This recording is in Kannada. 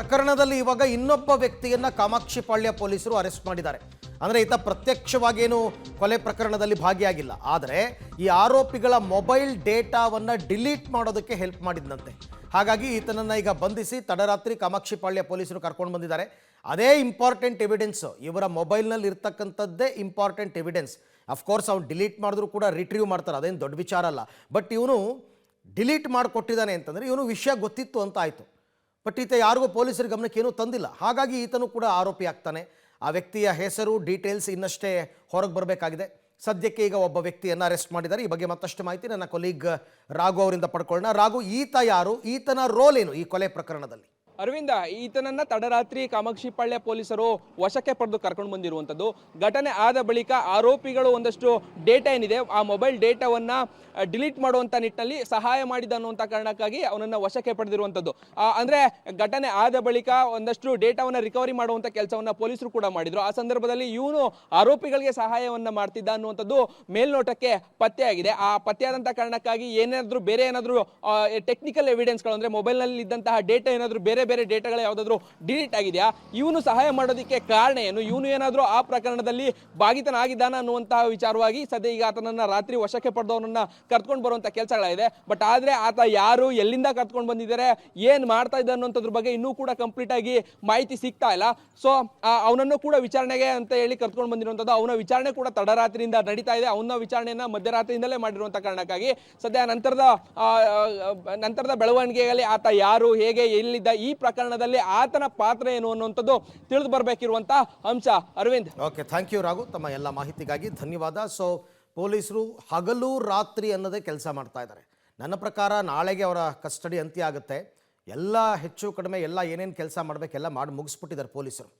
ಪ್ರಕರಣದಲ್ಲಿ ಇವಾಗ ಇನ್ನೊಬ್ಬ ವ್ಯಕ್ತಿಯನ್ನ ಕಾಮಾಕ್ಷಿಪಾಳ್ಯ ಪೊಲೀಸರು ಅರೆಸ್ಟ್ ಮಾಡಿದ್ದಾರೆ. ಅಂದ್ರೆ ಈತ ಪ್ರತ್ಯಕ್ಷವಾಗೇನು ಕೊಲೆ ಪ್ರಕರಣದಲ್ಲಿ ಭಾಗಿಯಾಗಿಲ್ಲ, ಆದರೆ ಈ ಆರೋಪಿಗಳ ಮೊಬೈಲ್ ಡೇಟಾವನ್ನ ಡಿಲೀಟ್ ಮಾಡೋದಕ್ಕೆ ಹೆಲ್ಪ್ ಮಾಡಿದ್ನಂತೆ. ಹಾಗಾಗಿ ಈತನನ್ನ ಈಗ ಬಂಧಿಸಿ ತಡರಾತ್ರಿ ಕಾಮಾಕ್ಷಿಪಾಳ್ಯ ಪೊಲೀಸರು ಕರ್ಕೊಂಡು ಬಂದಿದ್ದಾರೆ. ಅದೇ ಇಂಪಾರ್ಟೆಂಟ್ ಎವಿಡೆನ್ಸ್, ಇವರ ಮೊಬೈಲ್ನಲ್ಲಿ ಇರ್ತಕ್ಕಂಥದ್ದೇ ಇಂಪಾರ್ಟೆಂಟ್ ಎವಿಡೆನ್ಸ್. ಅಫ್ಕೋರ್ಸ್ ಅವ್ನು ಡಿಲೀಟ್ ಮಾಡಿದ್ರು ಕೂಡ ರಿಟ್ರೀವ್ ಮಾಡ್ತಾರೆ, ಅದೇನು ದೊಡ್ಡ ವಿಚಾರ ಅಲ್ಲ. ಬಟ್ ಇವನು ಡಿಲೀಟ್ ಮಾಡಿಕೊಟ್ಟಿದ್ದಾನೆ ಅಂತಂದರೆ ಇವನು ವಿಷಯ ಗೊತ್ತಿತ್ತು ಅಂತ ಆಯಿತು. ಬಟ್ ಈತ ಯಾರಿಗೂ ಪೊಲೀಸರ ಗಮನಕ್ಕೆ ಏನೂ ತಂದಿಲ್ಲ. ಹಾಗಾಗಿ ಈತನು ಕೂಡ ಆರೋಪಿ ಆಗ್ತಾನೆ. ಆ ವ್ಯಕ್ತಿಯ ಹೆಸರು ಡೀಟೇಲ್ಸ್ ಇನ್ನಷ್ಟೇ ಹೊರಗೆ ಬರಬೇಕಾಗಿದೆ. ಸದ್ಯಕ್ಕೆ ಈಗ ಒಬ್ಬ ವ್ಯಕ್ತಿಯನ್ನು ಅರೆಸ್ಟ್ ಮಾಡಿದ್ದಾರೆ. ಈ ಬಗ್ಗೆ ಮತ್ತಷ್ಟು ಮಾಹಿತಿ ನನ್ನ ಕೊಲೀಗ್ ರಾಘು ಅವರಿಂದ ಪಡ್ಕೊಳ್ಳೋಣ. ರಾಘು, ಈತ ಯಾರು, ಈತನ ರೋಲ್ ಏನು ಈ ಕೊಲೆ ಪ್ರಕರಣದಲ್ಲಿ? ಅರವಿಂದ, ಈತನನ್ನ ತಡರಾತ್ರಿ ಕಾಮಾಕ್ಷಿಪಾಳ್ಯ ಪೊಲೀಸರು ವಶಕ್ಕೆ ಪಡೆದು ಕರ್ಕೊಂಡು ಬಂದಿರುವಂಥದ್ದು. ಘಟನೆ ಆದ ಬಳಿಕ ಆರೋಪಿಗಳು ಒಂದಷ್ಟು ಡೇಟಾ ಏನಿದೆ ಆ ಮೊಬೈಲ್ ಡೇಟಾವನ್ನ ಡಿಲೀಟ್ ಮಾಡುವಂಥ ನಿಟ್ಟಿನಲ್ಲಿ ಸಹಾಯ ಮಾಡಿದ ಅನ್ನುವಂಥ ಕಾರಣಕ್ಕಾಗಿ ಅವನನ್ನು ವಶಕ್ಕೆ ಪಡೆದಿರುವಂಥದ್ದು. ಅಂದರೆ ಘಟನೆ ಆದ ಬಳಿಕ ಒಂದಷ್ಟು ಡೇಟಾವನ್ನು ರಿಕವರಿ ಮಾಡುವಂಥ ಕೆಲಸವನ್ನು ಪೊಲೀಸರು ಕೂಡ ಮಾಡಿದರು. ಆ ಸಂದರ್ಭದಲ್ಲಿ ಇವನು ಆರೋಪಿಗಳಿಗೆ ಸಹಾಯವನ್ನು ಮಾಡ್ತಿದ್ದ ಅನ್ನುವಂಥದ್ದು ಮೇಲ್ನೋಟಕ್ಕೆ ಪತ್ತೆಯಾಗಿದೆ. ಆ ಪತ್ತೆಯಾದಂಥ ಕಾರಣಕ್ಕಾಗಿ ಏನಾದರೂ ಬೇರೆ ಏನಾದರೂ ಟೆಕ್ನಿಕಲ್ ಎವಿಡೆನ್ಸ್ಗಳು ಅಂದರೆ ಮೊಬೈಲ್ನಲ್ಲಿ ಇದ್ದಂತಹ ಡೇಟಾ ಏನಾದರೂ ಬೇರೆ ಬೇರೆ ಡೇಟಾಗಳು ಯಾವುದಾದ್ರೂ ಡಿಲೀಟ್ ಆಗಿದೆಯಾ, ಇವನು ಸಹಾಯ ಮಾಡೋದಕ್ಕೆ ಕಾರಣ ಏನು, ಇವನು ಏನಾದರೂ ಆ ಪ್ರಕರಣದಲ್ಲಿ ಭಾಗಿತನಾಗಿದ್ದಾನ ಅನ್ನುವಂತಹ ವಿಚಾರವಾಗಿ ಸದ್ಯ ಈಗ ಆತನನ್ನ ರಾತ್ರಿ ವಶಕ್ಕೆ ಪಡೆದವನನ್ನ ಕರ್ಕೊಂಡು ಬರುವಂತ ಕೆಲಸಗಳಾಗಿದೆ. ಬಟ್ ಆದ್ರೆ ಆತ ಯಾರು, ಎಲ್ಲಿಂದ ಕರ್ಕೊಂಡು ಬಂದಿದ್ದಾರೆ, ಏನ್ ಮಾಡ್ತಾ ಇದ್ದ ಅನ್ನೋದ್ರ ಬಗ್ಗೆ ಇನ್ನೂ ಕೂಡ ಕಂಪ್ಲೀಟ್ ಆಗಿ ಮಾಹಿತಿ ಸಿಗ್ತಾ ಇಲ್ಲ. ಸೊ ಅವನನ್ನು ಕೂಡ ವಿಚಾರಣೆಗೆ ಅಂತ ಹೇಳಿ ಕರ್ಕೊಂಡು ಬಂದಿರುವಂತದ್ದು. ಅವನ ವಿಚಾರಣೆ ಕೂಡ ತಡರಾತ್ರಿಯಿಂದ ನಡೀತಾ ಇದೆ. ಅವನ ವಿಚಾರಣೆಯನ್ನ ಮಧ್ಯರಾತ್ರಿಯಿಂದಲೇ ಮಾಡಿರುವಂತ ಕಾರಣಕ್ಕಾಗಿ ಸದ್ಯ ನಂತರದ ಬೆಳವಣಿಗೆಯಲ್ಲಿ ಆತ ಯಾರು, ಹೇಗೆ, ಎಲ್ಲಿದ್ದ, ಈ ಪ್ರಕರಣದಲ್ಲಿ ಆತನ ಪಾತ್ರ ಏನು ಅನ್ನುವಂಥದ್ದು ತಿಳಿದು ಬರಬೇಕಿರುವಂತ ಅಂಶ. Arvind, okay, thank you Raghu, ತಮ್ಮ ಎಲ್ಲ ಮಾಹಿತಿಗಾಗಿ ಧನ್ಯವಾದ. ಸೊ ಪೊಲೀಸರು ಹಗಲು ರಾತ್ರಿ ಅನ್ನೋದೇ ಕೆಲಸ ಮಾಡ್ತಾ ಇದ್ದಾರೆ. ನನ್ನ ಪ್ರಕಾರ ನಾಳೆಗೆ ಅವರ ಕಸ್ಟಡಿ ಅಂತ್ಯ ಆಗುತ್ತೆ. ಎಲ್ಲ ಹೆಚ್ಚು ಕಡಿಮೆ ಎಲ್ಲ ಏನೇನು ಕೆಲಸ ಮಾಡಬೇಕೆಲ್ಲ ಮಾಡಿ ಮುಗಿಸ್ಬಿಟ್ಟಿದ್ದಾರೆ ಪೊಲೀಸರು.